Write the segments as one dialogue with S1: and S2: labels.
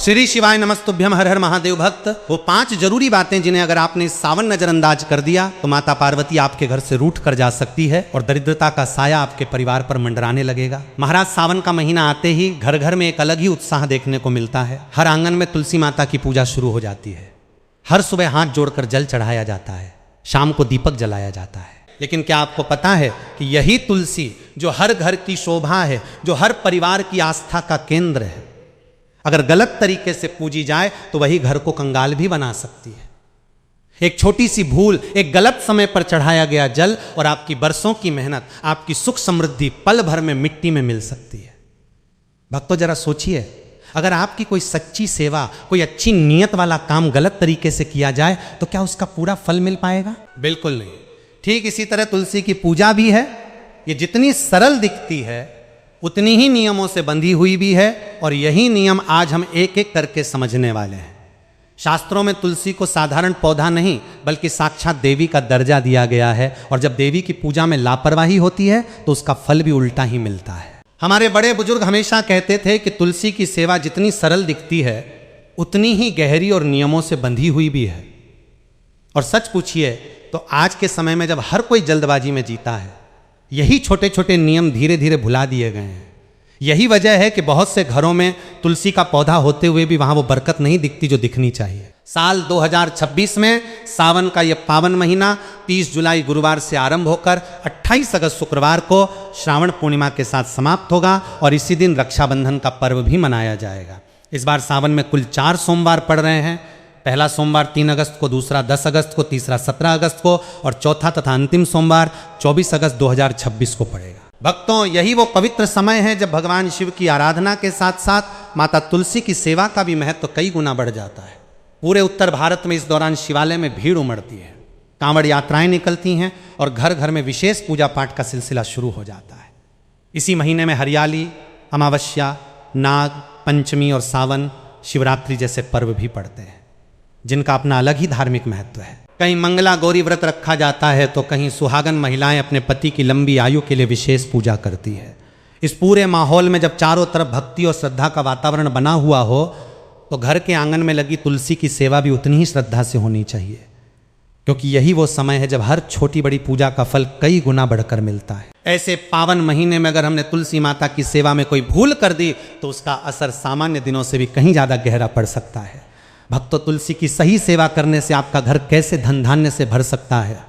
S1: श्री शिवाय नमस्तुभ्यम हर हर महादेव भक्त। वो 5 जरूरी बातें जिन्हें अगर आपने इस सावन नजरअंदाज कर दिया तो माता पार्वती आपके घर से रूठ कर जा सकती है और दरिद्रता का साया आपके परिवार पर मंडराने लगेगा। महाराज, सावन का महीना आते ही घर घर में एक अलग ही उत्साह देखने को मिलता है। हर आंगन में तुलसी माता की पूजा शुरू हो जाती है। हर सुबह हाथ जोड़कर जल चढ़ाया जाता है, शाम को दीपक जलाया जाता है। लेकिन क्या आपको पता है कि यही तुलसी जो हर घर की शोभा है, जो हर परिवार की आस्था का केंद्र है, अगर गलत तरीके से पूजी जाए तो वही घर को कंगाल भी बना सकती है। एक छोटी सी भूल, एक गलत समय पर चढ़ाया गया जल और आपकी बरसों की मेहनत, आपकी सुख समृद्धि पल भर में मिट्टी में मिल सकती है। भक्तों, जरा सोचिए, अगर आपकी कोई सच्ची सेवा, कोई अच्छी नीयत वाला काम गलत तरीके से किया जाए तो क्या उसका पूरा फल मिल पाएगा? बिल्कुल नहीं। ठीक इसी तरह तुलसी की पूजा भी है। ये जितनी सरल दिखती है उतनी ही नियमों से बंधी हुई भी है और यही नियम आज हम एक एक करके समझने वाले हैं। शास्त्रों में तुलसी को साधारण पौधा नहीं बल्कि साक्षात देवी का दर्जा दिया गया है और जब देवी की पूजा में लापरवाही होती है तो उसका फल भी उल्टा ही मिलता है। हमारे बड़े बुजुर्ग हमेशा कहते थे कि तुलसी की सेवा जितनी सरल दिखती है उतनी ही गहरी और नियमों से बंधी हुई भी है। और सच पूछिए तो आज के समय में जब हर कोई जल्दबाजी में जीता है, यही छोटे छोटे नियम धीरे धीरे भुला दिए गए हैं। यही वजह है कि बहुत से घरों में तुलसी का पौधा होते हुए भी वहां वो बरकत नहीं दिखती जो दिखनी चाहिए। साल 2026 में सावन का यह पावन महीना 30 जुलाई गुरुवार से आरंभ होकर 28 अगस्त शुक्रवार को श्रावण पूर्णिमा के साथ समाप्त होगा और इसी दिन रक्षाबंधन का पर्व भी मनाया जाएगा। इस बार सावन में कुल 4 सोमवार पड़ रहे हैं। पहला सोमवार 3 अगस्त को, दूसरा 10 अगस्त को, तीसरा 17 अगस्त को और चौथा तथा अंतिम सोमवार 24 अगस्त 2026 को पड़ेगा। भक्तों, यही वो पवित्र समय है जब भगवान शिव की आराधना के साथ साथ माता तुलसी की सेवा का भी महत्व कई गुना बढ़ जाता है। पूरे उत्तर भारत में इस दौरान शिवालय में भीड़ उमड़ती है, कांवड़ यात्राएं निकलती हैं और घर घर में विशेष पूजा पाठ का सिलसिला शुरू हो जाता है। इसी महीने में हरियाली, अमावस्या, नाग पंचमी और सावन, शिवरात्रि जैसे पर्व भी पड़ते हैं जिनका अपना अलग ही धार्मिक महत्व है। कहीं मंगला गौरी व्रत रखा जाता है तो कहीं सुहागन महिलाएं अपने पति की लंबी आयु के लिए विशेष पूजा करती है। इस पूरे माहौल में जब चारों तरफ भक्ति और श्रद्धा का वातावरण बना हुआ हो तो घर के आंगन में लगी तुलसी की सेवा भी उतनी ही श्रद्धा से होनी चाहिए, क्योंकि यही वो समय है जब हर छोटी बड़ी पूजा का फल कई गुना बढ़कर मिलता है। ऐसे पावन महीने में अगर हमने तुलसी माता की सेवा में कोई भूल कर दी तो उसका असर सामान्य दिनों से भी कहीं ज़्यादा गहरा पड़ सकता है। भक्तों, तुलसी की सही सेवा करने से आपका घर कैसे धन धान्य से भर सकता है।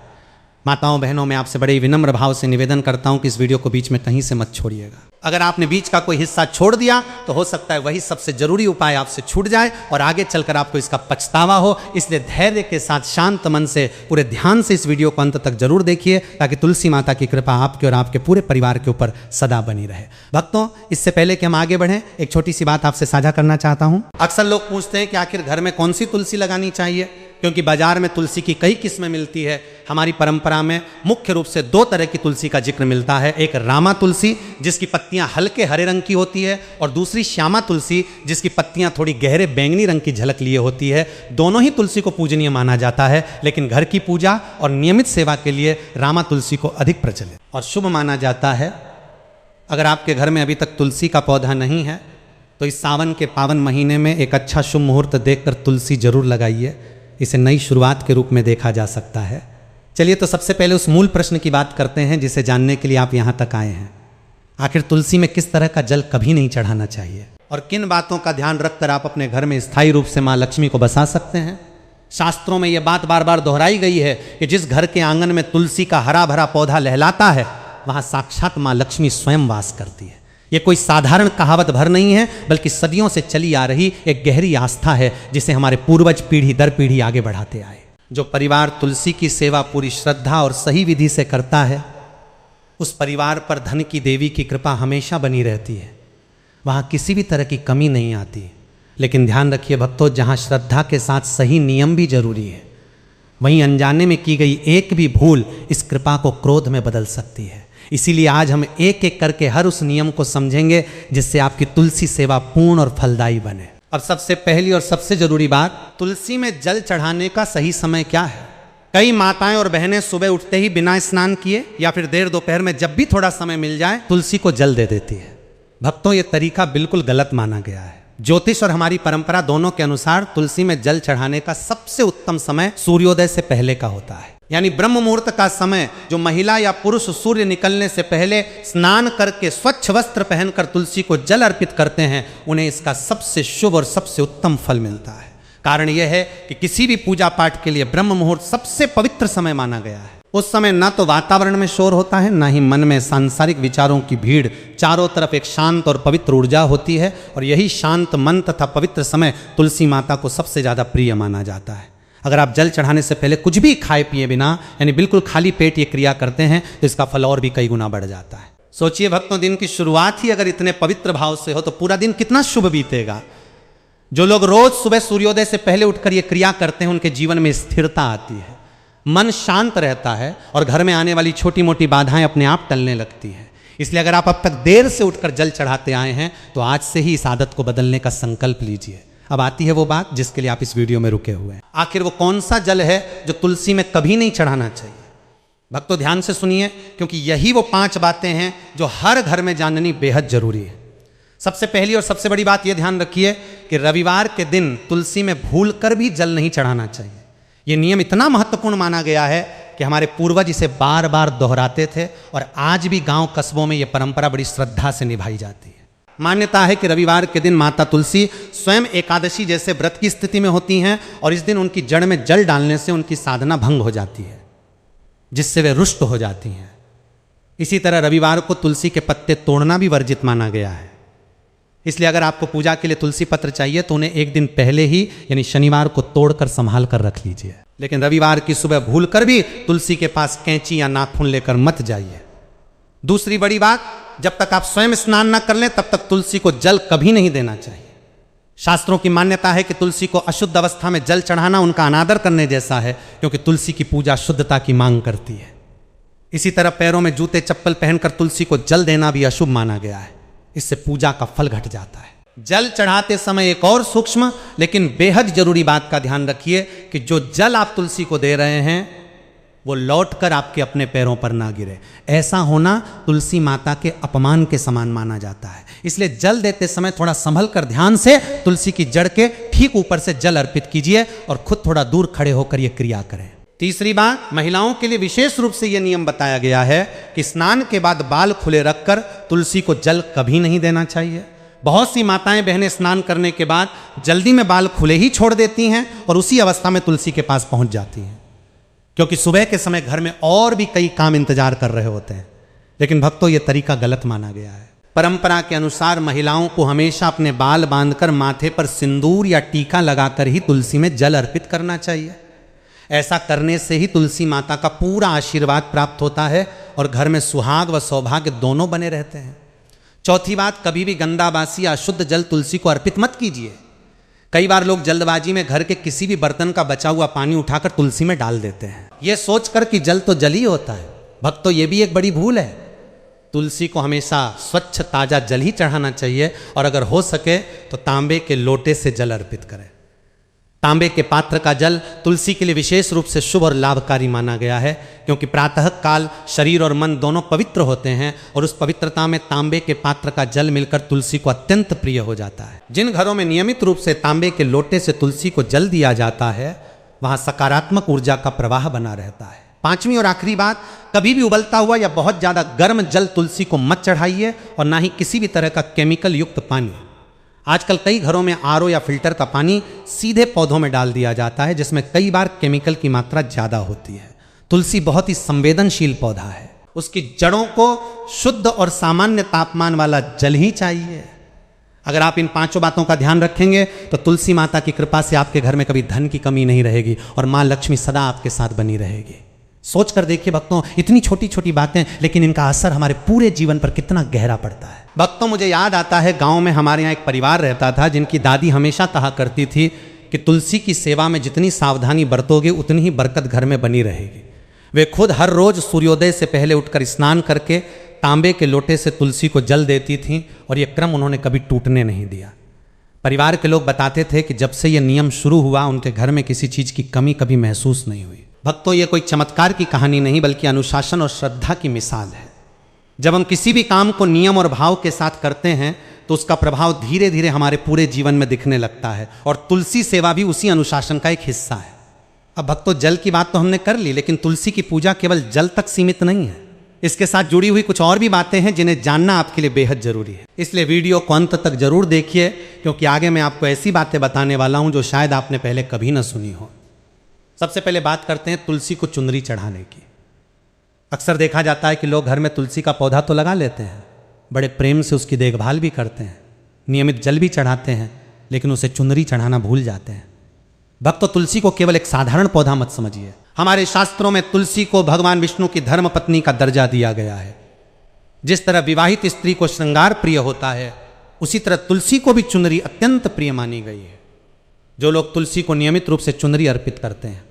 S1: माताओं बहनों, मैं आपसे बड़े विनम्र भाव से निवेदन करता हूं कि इस वीडियो को बीच में कहीं से मत छोड़िएगा। अगर आपने बीच का कोई हिस्सा छोड़ दिया तो हो सकता है वही सबसे जरूरी उपाय आपसे छूट जाए और आगे चलकर आपको इसका पछतावा हो। इसलिए धैर्य के साथ शांत मन से पूरे ध्यान से इस वीडियो को अंत तक जरूर देखिए ताकि तुलसी माता की कृपा आपके और आपके पूरे परिवार के ऊपर सदा बनी रहे। भक्तों, इससे पहले कि हम आगे बढ़ें, एक छोटी सी बात आपसे साझा करना चाहता हूँ। अक्सर लोग पूछते हैं कि आखिर घर में कौन सी तुलसी लगानी चाहिए, क्योंकि बाजार में तुलसी की कई किस्में मिलती है। हमारी परंपरा में मुख्य रूप से 2 तरह की तुलसी का जिक्र मिलता है। एक रामा तुलसी जिसकी पत्तियां हल्के हरे रंग की होती है और दूसरी श्यामा तुलसी जिसकी पत्तियां थोड़ी गहरे बैंगनी रंग की झलक लिए होती है। दोनों ही तुलसी को पूजनीय माना जाता है, लेकिन घर की पूजा और नियमित सेवा के लिए रामा तुलसी को अधिक प्रचलित और शुभ माना जाता है। अगर आपके घर में अभी तक तुलसी का पौधा नहीं है तो इस सावन के पावन महीने में एक अच्छा शुभ मुहूर्त देखकर तुलसी जरूर लगाइए। इसे नई शुरुआत के रूप में देखा जा सकता है। चलिए, तो सबसे पहले उस मूल प्रश्न की बात करते हैं जिसे जानने के लिए आप यहाँ तक आए हैं। आखिर तुलसी में किस तरह का जल कभी नहीं चढ़ाना चाहिए और किन बातों का ध्यान रखकर आप अपने घर में स्थायी रूप से माँ लक्ष्मी को बसा सकते हैं। शास्त्रों में यह बात बार बार दोहराई गई है कि जिस घर के आंगन में तुलसी का हरा भरा पौधा लहलाता है वहाँ साक्षात माँ लक्ष्मी स्वयं वास करती है। ये कोई साधारण कहावत भर नहीं है बल्कि सदियों से चली आ रही एक गहरी आस्था है जिसे हमारे पूर्वज पीढ़ी दर पीढ़ी आगे बढ़ाते आए। जो परिवार तुलसी की सेवा पूरी श्रद्धा और सही विधि से करता है उस परिवार पर धन की देवी की कृपा हमेशा बनी रहती है। वहाँ किसी भी तरह की कमी नहीं आती। लेकिन ध्यान रखिए भक्तों, जहाँ श्रद्धा के साथ सही नियम भी जरूरी है वहीं अनजाने में की गई एक भी भूल इस कृपा को क्रोध में बदल सकती है। इसीलिए आज हम एक एक करके हर उस नियम को समझेंगे जिससे आपकी तुलसी सेवा पूर्ण और फलदायी बने। अब सबसे पहली और सबसे जरूरी बात, तुलसी में जल चढ़ाने का सही समय क्या है। कई माताएं और बहनें सुबह उठते ही बिना स्नान किए या फिर देर दोपहर में जब भी थोड़ा समय मिल जाए तुलसी को जल दे देती है। भक्तों, ये तरीका बिल्कुल गलत माना गया है। ज्योतिष और हमारी परंपरा दोनों के अनुसार तुलसी में जल चढ़ाने का सबसे उत्तम समय सूर्योदय से पहले का होता है। यानी ब्रह्म मुहूर्त का समय, जो महिला या पुरुष सूर्य निकलने से पहले स्नान करके स्वच्छ वस्त्र पहनकर तुलसी को जल अर्पित करते हैं, उन्हें इसका सबसे शुभ और सबसे उत्तम फल मिलता है। कारण यह है कि किसी भी पूजा पाठ के लिए ब्रह्म मुहूर्त सबसे पवित्र समय माना गया है। उस समय ना तो वातावरण में शोर होता है, ना ही मन में सांसारिक विचारों की भीड़, चारों तरफ एक शांत और पवित्र ऊर्जा होती है। और यही शांत मन तथा पवित्र समय तुलसी माता को सबसे ज़्यादा प्रिय माना जाता है। अगर आप जल चढ़ाने से पहले कुछ भी खाए पिए बिना, यानी बिल्कुल खाली पेट ये क्रिया करते हैं, तो इसका फल और भी कई गुना बढ़ जाता है। सोचिए भक्तों, दिन की शुरुआत ही अगर इतने पवित्र भाव से हो तो पूरा दिन कितना शुभ बीतेगा। जो लोग रोज सुबह सूर्योदय से पहले उठकर ये क्रिया करते हैं, उनके जीवन में स्थिरता आती है, मन शांत रहता है और घर में आने वाली छोटी मोटी बाधाएं अपने आप टलने लगती हैं। इसलिए अगर आप अब तक देर से उठकर जल चढ़ाते आए हैं तो आज से ही इस आदत को बदलने का संकल्प लीजिए। अब आती है वो बात जिसके लिए आप इस वीडियो में रुके हुए हैं। आखिर वो कौन सा जल है जो तुलसी में कभी नहीं चढ़ाना चाहिए? भक्तों ध्यान से सुनिए, क्योंकि यही वो 5 बातें हैं जो हर घर में जाननी बेहद जरूरी है। सबसे पहली और सबसे बड़ी बात यह ध्यान रखिए कि रविवार के दिन तुलसी में भूल कर भी जल नहीं चढ़ाना चाहिए। ये नियम इतना महत्वपूर्ण माना गया है कि हमारे पूर्वज इसे बार बार दोहराते थे और आज भी गांव कस्बों में यह परंपरा बड़ी श्रद्धा से निभाई जाती है। मान्यता है कि रविवार के दिन माता तुलसी स्वयं एकादशी जैसे व्रत की स्थिति में होती हैं और इस दिन उनकी जड़ में जल डालने से उनकी साधना भंग हो जाती है, जिससे वे रुष्ट हो जाती हैं। इसी तरह रविवार को तुलसी के पत्ते तोड़ना भी वर्जित माना गया है। इसलिए अगर आपको पूजा के लिए तुलसी पत्र चाहिए तो उन्हें एक दिन पहले ही यानी शनिवार को तोड़कर संभाल कर रख लीजिए। लेकिन रविवार की सुबह भूल कर भी तुलसी के पास कैंची या नाखून लेकर मत जाइए। दूसरी बड़ी बात, जब तक आप स्वयं स्नान न कर लें तब तक तुलसी को जल कभी नहीं देना चाहिए। शास्त्रों की मान्यता है कि तुलसी को अशुद्ध अवस्था में जल चढ़ाना उनका अनादर करने जैसा है, क्योंकि तुलसी की पूजा शुद्धता की मांग करती है। इसी तरह पैरों में जूते चप्पल पहनकर तुलसी को जल देना भी अशुभ माना गया है। इससे पूजा का फल घट जाता है। जल चढ़ाते समय एक और सूक्ष्म लेकिन बेहद जरूरी बात का ध्यान रखिए कि जो जल आप तुलसी को दे रहे हैं वो लौटकर आपके अपने पैरों पर ना गिरे। ऐसा होना तुलसी माता के अपमान के समान माना जाता है। इसलिए जल देते समय थोड़ा संभल कर ध्यान से तुलसी की जड़ के ठीक ऊपर से जल अर्पित कीजिए और खुद थोड़ा दूर खड़े होकर यह क्रिया करें। तीसरी बात, महिलाओं के लिए विशेष रूप से यह नियम बताया गया है कि स्नान के बाद बाल खुले रखकर तुलसी को जल कभी नहीं देना चाहिए। बहुत सी माताएं बहनें स्नान करने के बाद जल्दी में बाल खुले ही छोड़ देती हैं और उसी अवस्था में तुलसी के पास पहुंच जाती हैं, क्योंकि सुबह के समय घर में और भी कई काम इंतजार कर रहे होते हैं। लेकिन भक्तों, यह तरीका गलत माना गया है। परंपरा के अनुसार महिलाओं को हमेशा अपने बाल बांधकर माथे पर सिंदूर या टीका लगाकर ही तुलसी में जल अर्पित करना चाहिए। ऐसा करने से ही तुलसी माता का पूरा आशीर्वाद प्राप्त होता है और घर में सुहाग व सौभाग्य दोनों बने रहते हैं। चौथी बात, कभी भी गंदा बासी या अशुद्ध जल तुलसी को अर्पित मत कीजिए। कई बार लोग जल्दबाजी में घर के किसी भी बर्तन का बचा हुआ पानी उठाकर तुलसी में डाल देते हैं, यह सोचकर कि जल तो जल ही होता है। भक्तों, यह भी एक बड़ी भूल है। तुलसी को हमेशा स्वच्छ ताजा जल ही चढ़ाना चाहिए और अगर हो सके तो तांबे के लोटे से जल अर्पित करें। तांबे के पात्र का जल तुलसी के लिए विशेष रूप से शुभ और लाभकारी माना गया है, क्योंकि प्रातः काल शरीर और मन दोनों पवित्र होते हैं और उस पवित्रता में तांबे के पात्र का जल मिलकर तुलसी को अत्यंत प्रिय हो जाता है। जिन घरों में नियमित रूप से तांबे के लोटे से तुलसी को जल दिया जाता है, वहां सकारात्मक ऊर्जा का प्रवाह बना रहता है। पांचवी और आखिरी बात, कभी भी उबलता हुआ या बहुत ज्यादा गर्म जल तुलसी को मत चढ़ाइए और ना ही किसी भी तरह का केमिकल युक्त पानी। आजकल कई घरों में आरओ या फिल्टर का पानी सीधे पौधों में डाल दिया जाता है, जिसमें कई बार केमिकल की मात्रा ज्यादा होती है। तुलसी बहुत ही संवेदनशील पौधा है, उसकी जड़ों को शुद्ध और सामान्य तापमान वाला जल ही चाहिए। अगर आप इन 5 बातों का ध्यान रखेंगे तो तुलसी माता की कृपा से आपके घर में कभी धन की कमी नहीं रहेगी और माँ लक्ष्मी सदा आपके साथ बनी रहेगी। सोच कर देखिए भक्तों, इतनी छोटी छोटी बातें, लेकिन इनका असर हमारे पूरे जीवन पर कितना गहरा पड़ता है। भक्तों, मुझे याद आता है गांव में हमारे यहाँ एक परिवार रहता था जिनकी दादी हमेशा कहा करती थी कि तुलसी की सेवा में जितनी सावधानी बरतोगे उतनी ही बरकत घर में बनी रहेगी। वे खुद हर रोज सूर्योदय से पहले उठकर स्नान करके तांबे के लोटे से तुलसी को जल देती थीं और यह क्रम उन्होंने कभी टूटने नहीं दिया। परिवार के लोग बताते थे कि जब से यह नियम शुरू हुआ उनके घर में किसी चीज़ की कमी कभी महसूस नहीं हुई। भक्तों, ये कोई चमत्कार की कहानी नहीं बल्कि अनुशासन और श्रद्धा की मिसाल है। जब हम किसी भी काम को नियम और भाव के साथ करते हैं तो उसका प्रभाव धीरे धीरे हमारे पूरे जीवन में दिखने लगता है। और तुलसी सेवा भी उसी अनुशासन का एक हिस्सा है। अब भक्तों, जल की बात तो हमने कर ली, लेकिन तुलसी की पूजा केवल जल तक सीमित नहीं है। इसके साथ जुड़ी हुई कुछ और भी बातें हैं जिन्हें जानना आपके लिए बेहद जरूरी है। इसलिए वीडियो को अंत तक जरूर देखिए, क्योंकि आगे मैं आपको ऐसी बातें बताने वाला हूं जो शायद आपने पहले कभी ना सुनी हो। सबसे पहले बात करते हैं तुलसी को चुनरी चढ़ाने की। अक्सर देखा जाता है कि लोग घर में तुलसी का पौधा तो लगा लेते हैं, बड़े प्रेम से उसकी देखभाल भी करते हैं, नियमित जल भी चढ़ाते हैं, लेकिन उसे चुनरी चढ़ाना भूल जाते हैं। भक्तों, तुलसी को केवल एक साधारण पौधा मत समझिए। हमारे शास्त्रों में तुलसी को भगवान विष्णु की धर्म पत्नी का दर्जा दिया गया है। जिस तरह विवाहित स्त्री को श्रृंगार प्रिय होता है, उसी तरह तुलसी को भी चुनरी अत्यंत प्रिय मानी गई है। जो लोग तुलसी को नियमित रूप से चुनरी अर्पित करते हैं,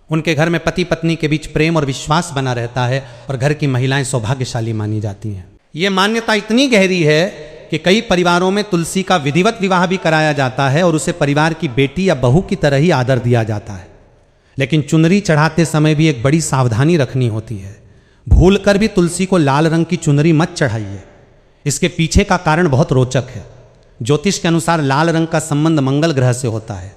S1: उनके घर में पति पत्नी के बीच प्रेम और विश्वास बना रहता है और घर की महिलाएं सौभाग्यशाली मानी जाती हैं। ये मान्यता इतनी गहरी है कि कई परिवारों में तुलसी का विधिवत विवाह भी कराया जाता है और उसे परिवार की बेटी या बहू की तरह ही आदर दिया जाता है। लेकिन चुनरी चढ़ाते समय भी एक बड़ी सावधानी रखनी होती है। भूल कर भी तुलसी को लाल रंग की चुनरी मत चढ़ाइए। इसके पीछे का कारण बहुत रोचक है। ज्योतिष के अनुसार लाल रंग का संबंध मंगल ग्रह से होता है,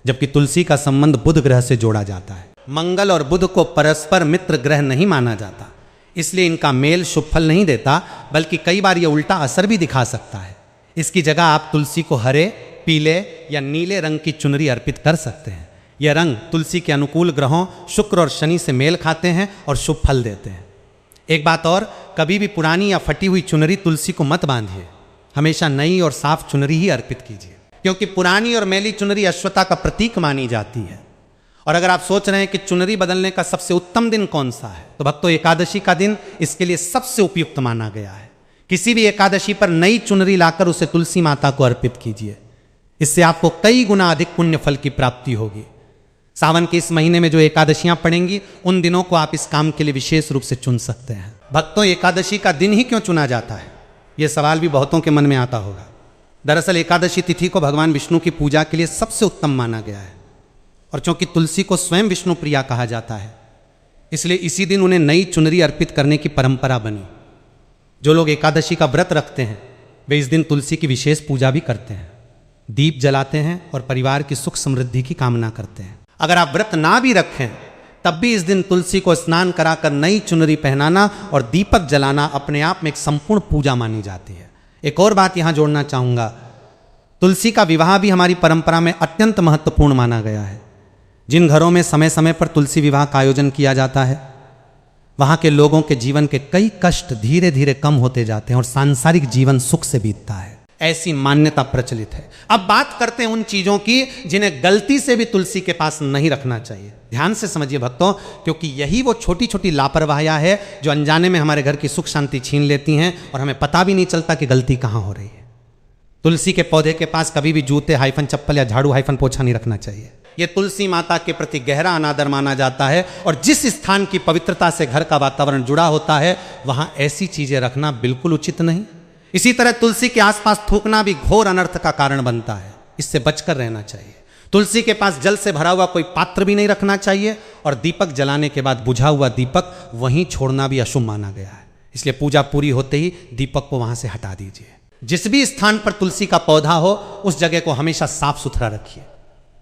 S1: जबकि तुलसी का संबंध बुध ग्रह से जोड़ा जाता है। मंगल और बुध को परस्पर मित्र ग्रह नहीं माना जाता, इसलिए इनका मेल शुभ फल नहीं देता, बल्कि कई बार यह उल्टा असर भी दिखा सकता है। इसकी जगह आप तुलसी को हरे, पीले या नीले रंग की चुनरी अर्पित कर सकते हैं। यह रंग तुलसी के अनुकूल ग्रहों शुक्र और शनि से मेल खाते हैं और शुभ फल देते हैं। एक बात और, कभी भी पुरानी या फटी हुई चुनरी तुलसी को मत बांधिए। हमेशा नई और साफ चुनरी ही अर्पित कीजिए, क्योंकि पुरानी और मैली चुनरी अश्वत्था का प्रतीक मानी जाती है। और अगर आप सोच रहे हैं कि चुनरी बदलने का सबसे उत्तम दिन कौन सा है, तो भक्तों, एकादशी का दिन इसके लिए सबसे उपयुक्त माना गया है। किसी भी एकादशी पर नई चुनरी लाकर उसे तुलसी माता को अर्पित कीजिए। इससे आपको कई गुना अधिक पुण्य फल की प्राप्ति होगी। सावन के इस महीने में जो एकादशियां पड़ेंगी, उन दिनों को आप इस काम के लिए विशेष रूप से चुन सकते हैं। भक्तों, एकादशी का दिन ही क्यों चुना जाता है, यह सवाल भी बहुतों के मन में आता होगा। दरअसल एकादशी तिथि को भगवान विष्णु की पूजा के लिए सबसे उत्तम माना गया है। और चूंकि तुलसी को स्वयं विष्णु प्रिया कहा जाता है, इसलिए इसी दिन उन्हें नई चुनरी अर्पित करने की परंपरा बनी। जो लोग एकादशी का व्रत रखते हैं, वे इस दिन तुलसी की विशेष पूजा भी करते हैं, दीप जलाते हैं और परिवार की सुख समृद्धि की कामना करते हैं। अगर आप व्रत ना भी रखें, तब भी इस दिन तुलसी को स्नान कराकर नई चुनरी पहनाना और दीपक जलाना अपने आप में एक संपूर्ण पूजा मानी जाती है। एक और बात यहां जोड़ना चाहूंगा, तुलसी का विवाह भी हमारी परंपरा में अत्यंत महत्वपूर्ण माना गया है। जिन घरों में समय समय पर तुलसी विवाह का आयोजन किया जाता है, वहां के लोगों के जीवन के कई कष्ट धीरे धीरे कम होते जाते हैं और सांसारिक जीवन सुख से बीतता है। ऐसी मान्यता प्रचलित है। अब बात करते हैं उन चीजों की जिन्हें गलती से भी तुलसी के पास नहीं रखना चाहिए। ध्यान से समझिए भक्तों, क्योंकि यही वो छोटी छोटी लापरवाहियां है जो अनजाने में हमारे घर की सुख शांति छीन लेती हैं और हमें पता भी नहीं चलता कि गलती कहां हो रही है। तुलसी के पौधे के पास कभी भी जूते हाइफन चप्पल या झाड़ू हाइफन पोछा नहीं रखना चाहिए। यह तुलसी माता के प्रति गहरा अनादर माना जाता है और जिस स्थान की पवित्रता से घर का वातावरण जुड़ा होता है, वहां ऐसी चीजें रखना बिल्कुल उचित नहीं। इसी तरह तुलसी के आसपास थूकना भी घोर अनर्थ का कारण बनता है। इससे बचकर रहना चाहिए। तुलसी के पास जल से भरा हुआ कोई पात्र भी नहीं रखना चाहिए और दीपक जलाने के बाद बुझा हुआ दीपक वहीं छोड़ना भी अशुभ माना गया है। इसलिए पूजा पूरी होते ही दीपक को वहां से हटा दीजिए। जिस भी स्थान पर तुलसी का पौधा हो, उस जगह को हमेशा साफ सुथरा रखिए।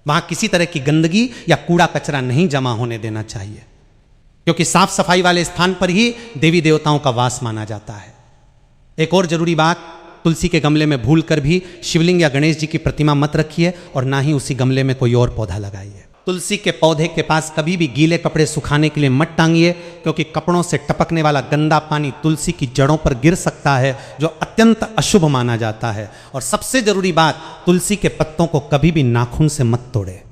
S1: वहां किसी तरह की गंदगी या कूड़ा कचरा नहीं जमा होने देना चाहिए, क्योंकि साफ सफाई वाले स्थान पर ही देवी देवताओं का वास माना जाता है। एक और जरूरी बात, तुलसी के गमले में भूलकर भी शिवलिंग या गणेश जी की प्रतिमा मत रखिए और ना ही उसी गमले में कोई और पौधा लगाइए। तुलसी के पौधे के पास कभी भी गीले कपड़े सुखाने के लिए मत टांगिए, क्योंकि कपड़ों से टपकने वाला गंदा पानी तुलसी की जड़ों पर गिर सकता है, जो अत्यंत अशुभ माना जाता है। और सबसे जरूरी बात, तुलसी के पत्तों को कभी भी नाखून से मत तोड़े,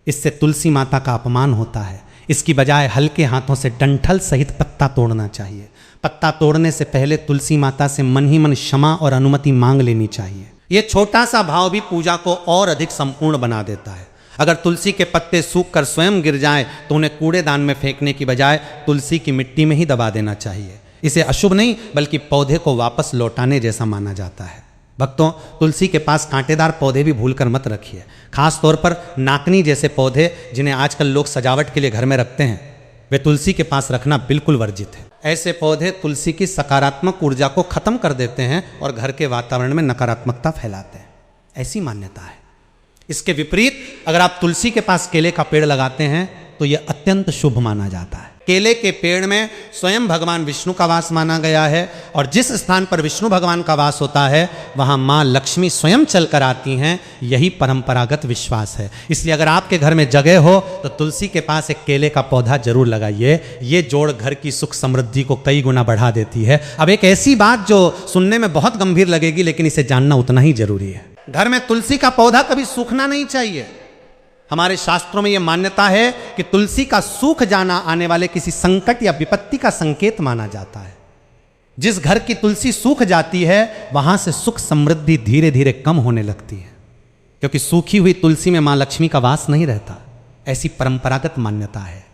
S1: इससे तुलसी माता का अपमान होता है। इसकी बजाय हल्के हाथों से डंठल सहित पत्ता तोड़ना चाहिए। पत्ता तोड़ने से पहले तुलसी माता से मन ही मन क्षमा और अनुमति मांग लेनी चाहिए। यह छोटा सा भाव भी पूजा को और अधिक संपूर्ण बना देता है। अगर तुलसी के पत्ते सूख कर स्वयं गिर जाएं, तो उन्हें कूड़ेदान में फेंकने की बजाय तुलसी की मिट्टी में ही दबा देना चाहिए। इसे अशुभ नहीं बल्कि पौधे को वापस लौटाने जैसा माना जाता है। भक्तों, तुलसी के पास कांटेदार पौधे भी भूलकर मत रखिए। खास तौर पर नाकनी जैसे पौधे, जिन्हें आजकल लोग सजावट के लिए घर में रखते हैं, वे तुलसी के पास रखना बिल्कुल वर्जित है। ऐसे पौधे तुलसी की सकारात्मक ऊर्जा को खत्म कर देते हैं और घर के वातावरण में नकारात्मकता फैलाते हैं, ऐसी मान्यता है। इसके विपरीत अगर आप तुलसी के पास केले का पेड़ लगाते हैं तो यह अत्यंत शुभ माना जाता है। केले के पेड़ में स्वयं भगवान विष्णु का वास माना गया है और जिस स्थान पर विष्णु भगवान का वास होता है वहां मां लक्ष्मी स्वयं चल कर आती हैं, यही परंपरागत विश्वास है। इसलिए अगर आपके घर में जगह हो तो तुलसी के पास एक केले का पौधा जरूर लगाइए। ये जोड़ घर की सुख समृद्धि को कई गुना बढ़ा देती है। अब एक ऐसी बात जो सुनने में बहुत गंभीर लगेगी लेकिन इसे जानना उतना ही जरूरी है। घर में तुलसी का पौधा कभी सूखना नहीं चाहिए। हमारे शास्त्रों में यह मान्यता है कि तुलसी का सूख जाना आने वाले किसी संकट या विपत्ति का संकेत माना जाता है। जिस घर की तुलसी सूख जाती है वहां से सुख समृद्धि धीरे धीरे कम होने लगती है, क्योंकि सूखी हुई तुलसी में मां लक्ष्मी का वास नहीं रहता, ऐसी परंपरागत मान्यता है।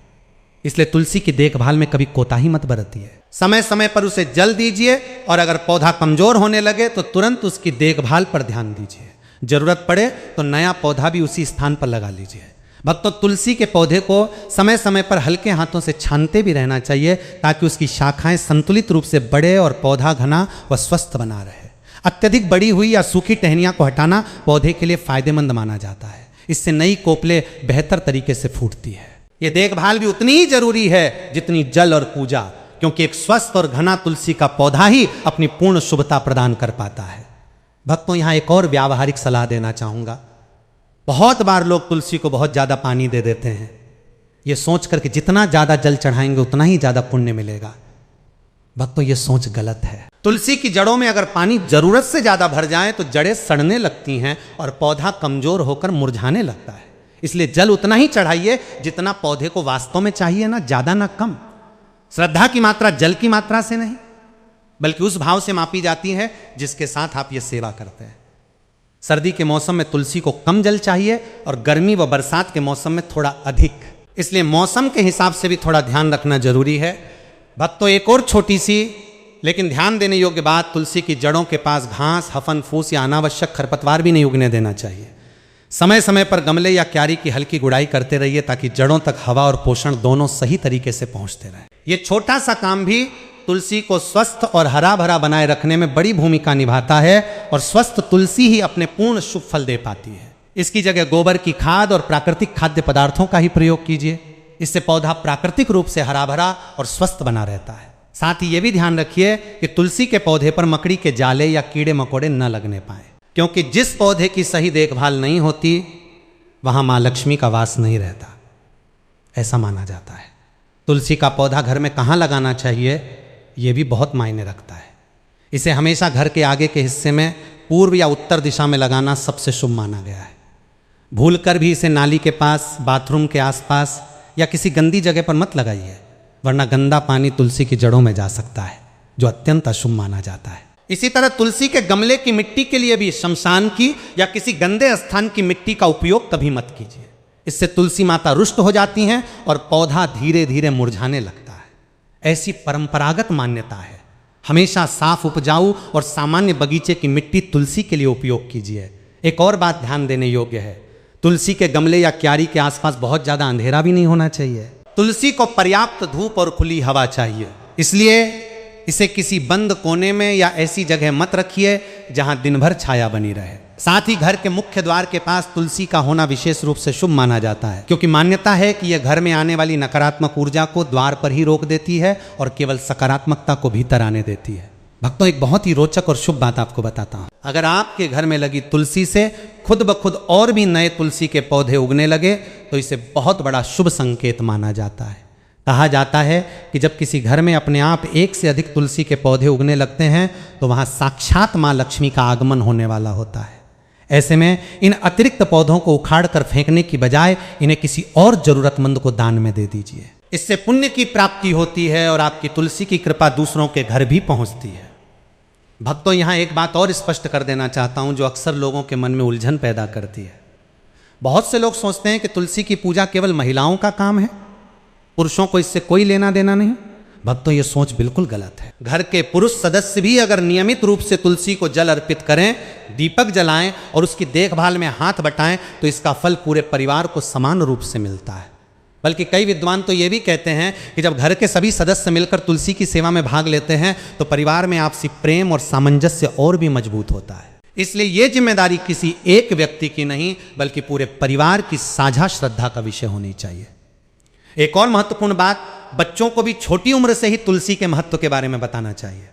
S1: इसलिए तुलसी की देखभाल में कभी कोताही मत बरतिए। समय समय पर उसे जल दीजिए और अगर पौधा कमजोर होने लगे तो तुरंत उसकी देखभाल पर ध्यान दीजिए। जरूरत पड़े तो नया पौधा भी उसी स्थान पर लगा लीजिए। भक्तों, तुलसी के पौधे को समय समय पर हल्के हाथों से छानते भी रहना चाहिए ताकि उसकी शाखाएं संतुलित रूप से बढ़े और पौधा घना व स्वस्थ बना रहे। अत्यधिक बड़ी हुई या सूखी टहनियां को हटाना पौधे के लिए फायदेमंद माना जाता है। इससे नई कोपले बेहतर तरीके से फूटती है। ये देखभाल भी उतनी ही जरूरी है जितनी जल और पूजा, क्योंकि एक स्वस्थ और घना तुलसी का पौधा ही अपनी पूर्ण शुभता प्रदान कर पाता है। भक्तों, यहां एक और व्यावहारिक सलाह देना चाहूंगा। बहुत बार लोग तुलसी को बहुत ज्यादा पानी दे देते हैं, यह सोचकर कि जितना ज्यादा जल चढ़ाएंगे उतना ही ज्यादा पुण्य मिलेगा। भक्तों, यह सोच गलत है। तुलसी की जड़ों में अगर पानी जरूरत से ज्यादा भर जाए तो जड़ें सड़ने लगती हैं और पौधा कमजोर होकर मुरझाने लगता है। इसलिए जल उतना ही चढ़ाइए जितना पौधे को वास्तव में चाहिए, ना ज्यादा ना कम। श्रद्धा की मात्रा जल की मात्रा से नहीं बल्कि उस भाव से मापी जाती है जिसके साथ आप ये सेवा करते हैं। सर्दी के मौसम में तुलसी को कम जल चाहिए और गर्मी व बरसात के मौसम में थोड़ा अधिक। इसलिए मौसम के हिसाब से भी थोड़ा ध्यान रखना जरूरी है। भक्तों, एक और छोटी सी लेकिन ध्यान देने योग्य बात, तुलसी की जड़ों के पास घास, हफन, फूस या अनावश्यक खरपतवार भी नहीं उगने देना चाहिए। समय समय पर गमले या क्यारी की हल्की गुड़ाई करते रहिए ताकि जड़ों तक हवा और पोषण दोनों सही तरीके से पहुंचते रहे। ये छोटा सा काम भी तुलसी को स्वस्थ और हरा भरा बनाए रखने में बड़ी भूमिका निभाता है और स्वस्थ तुलसी ही अपने पूर्ण शुभ फल दे पाती है। इसकी जगह गोबर की खाद और प्राकृतिक खाद्य पदार्थों का ही प्रयोग कीजिए। इससे पौधा प्राकृतिक रूप से हरा भरा और स्वस्थ बना रहता है। साथ ही ये भी ध्यान रखिए कि तुलसी के पौधे पर मकड़ी के जाले या कीड़े मकोड़े न लगने पाए, क्योंकि जिस पौधे की सही देखभाल नहीं होती वहां मां लक्ष्मी का वास नहीं रहता, ऐसा माना जाता है। तुलसी का पौधा घर में कहाँ लगाना चाहिए यह भी बहुत मायने रखता है। इसे हमेशा घर के आगे के हिस्से में पूर्व या उत्तर दिशा में लगाना सबसे शुभ माना गया है। भूलकर भी इसे नाली के पास, बाथरूम के आसपास या किसी गंदी जगह पर मत लगाइए, वरना गंदा पानी तुलसी की जड़ों में जा सकता है, जो अत्यंत अशुभ माना जाता है। इसी तरह तुलसी के गमले की मिट्टी के लिए भी शमशान की या किसी गंदे स्थान की मिट्टी का उपयोग कभी मत कीजिए। इससे तुलसी माता रुष्ट हो जाती हैं और पौधा धीरे धीरे मुरझाने लगता है। ऐसी परंपरागत मान्यता है। हमेशा साफ, उपजाऊ और सामान्य बगीचे की मिट्टी तुलसी के लिए उपयोग कीजिए। एक और बात ध्यान देने योग्य है, तुलसी के गमले या क्यारी के आसपास बहुत ज्यादा अंधेरा भी नहीं होना चाहिए। तुलसी को पर्याप्त धूप और खुली हवा चाहिए, इसलिए इसे किसी बंद कोने में या ऐसी जगह मत रखिए जहां दिन भर छाया बनी रहे। साथ ही घर के मुख्य द्वार के पास तुलसी का होना विशेष रूप से शुभ माना जाता है, क्योंकि मान्यता है कि यह घर में आने वाली नकारात्मक ऊर्जा को द्वार पर ही रोक देती है और केवल सकारात्मकता को भीतर आने देती है। भक्तों, एक बहुत ही रोचक और शुभ बात आपको बताता हूं। अगर आपके घर में लगी तुलसी से खुद ब खुद और भी नए तुलसी के पौधे उगने लगे तो इसे बहुत बड़ा शुभ संकेत माना जाता है। कहा जाता है कि जब किसी घर में अपने आप एक से अधिक तुलसी के पौधे उगने लगते हैं तो वहां साक्षात मां लक्ष्मी का आगमन होने वाला होता है। ऐसे में इन अतिरिक्त पौधों को उखाड़ कर फेंकने की बजाय इन्हें किसी और जरूरतमंद को दान में दे दीजिए। इससे पुण्य की प्राप्ति होती है और आपकी तुलसी की कृपा दूसरों के घर भी पहुंचती है। भक्तों, यहां एक बात और स्पष्ट कर देना चाहता हूं जो अक्सर लोगों के मन में उलझन पैदा करती है। बहुत से लोग सोचते हैं कि तुलसी की पूजा केवल महिलाओं का काम है, पुरुषों को इससे कोई लेना देना नहीं। भक्तों, यह सोच बिल्कुल गलत है। घर के पुरुष सदस्य भी अगर नियमित रूप से तुलसी को जल अर्पित करें, दीपक जलाएं और उसकी देखभाल में हाथ बटाएं तो इसका फल पूरे परिवार को समान रूप से मिलता है। बल्कि कई विद्वान तो ये भी कहते हैं कि जब घर के सभी सदस्य मिलकर तुलसी की सेवा में भाग लेते हैं तो परिवार में आपसी प्रेम और सामंजस्य और भी मजबूत होता है। इसलिए ये जिम्मेदारी किसी एक व्यक्ति की नहीं बल्कि पूरे परिवार की साझा श्रद्धा का विषय होनी चाहिए। एक और महत्वपूर्ण बात, बच्चों को भी छोटी उम्र से ही तुलसी के महत्व के बारे में बताना चाहिए।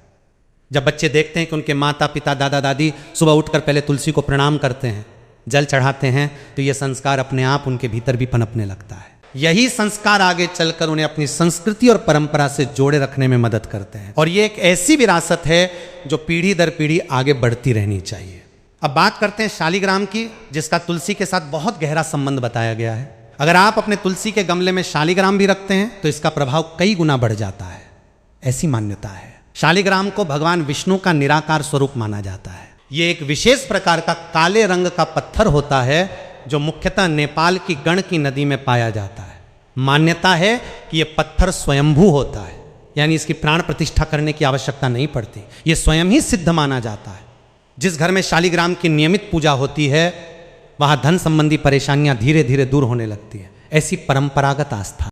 S1: जब बच्चे देखते हैं कि उनके माता पिता दादा दादी सुबह उठकर पहले तुलसी को प्रणाम करते हैं, जल चढ़ाते हैं, तो यह संस्कार अपने आप उनके भीतर भी पनपने लगता है। यही संस्कार आगे चलकर उन्हें अपनी संस्कृति और परंपरा से जोड़े रखने में मदद करते हैं और ये एक ऐसी विरासत है जो पीढ़ी दर पीढ़ी आगे बढ़ती रहनी चाहिए। अब बात करते हैं शालिग्राम की, जिसका तुलसी के साथ बहुत गहरा संबंध बताया गया है। अगर आप अपने तुलसी के गमले में शालिग्राम भी रखते हैं तो इसका प्रभाव कई गुना बढ़ जाता है, ऐसी मान्यता है। शालिग्राम को भगवान विष्णु का निराकार स्वरूप माना जाता है। ये एक विशेष प्रकार का काले रंग का पत्थर होता है जो मुख्यतः नेपाल की गंडकी नदी में पाया जाता है। मान्यता है कि यह पत्थर स्वयंभू होता है, यानी इसकी प्राण प्रतिष्ठा करने की आवश्यकता नहीं पड़ती, यह स्वयं ही सिद्ध माना जाता है। जिस घर में शालिग्राम की नियमित पूजा होती है वहां धन संबंधी परेशानियां धीरे धीरे दूर होने लगती है, ऐसी परंपरागत आस्था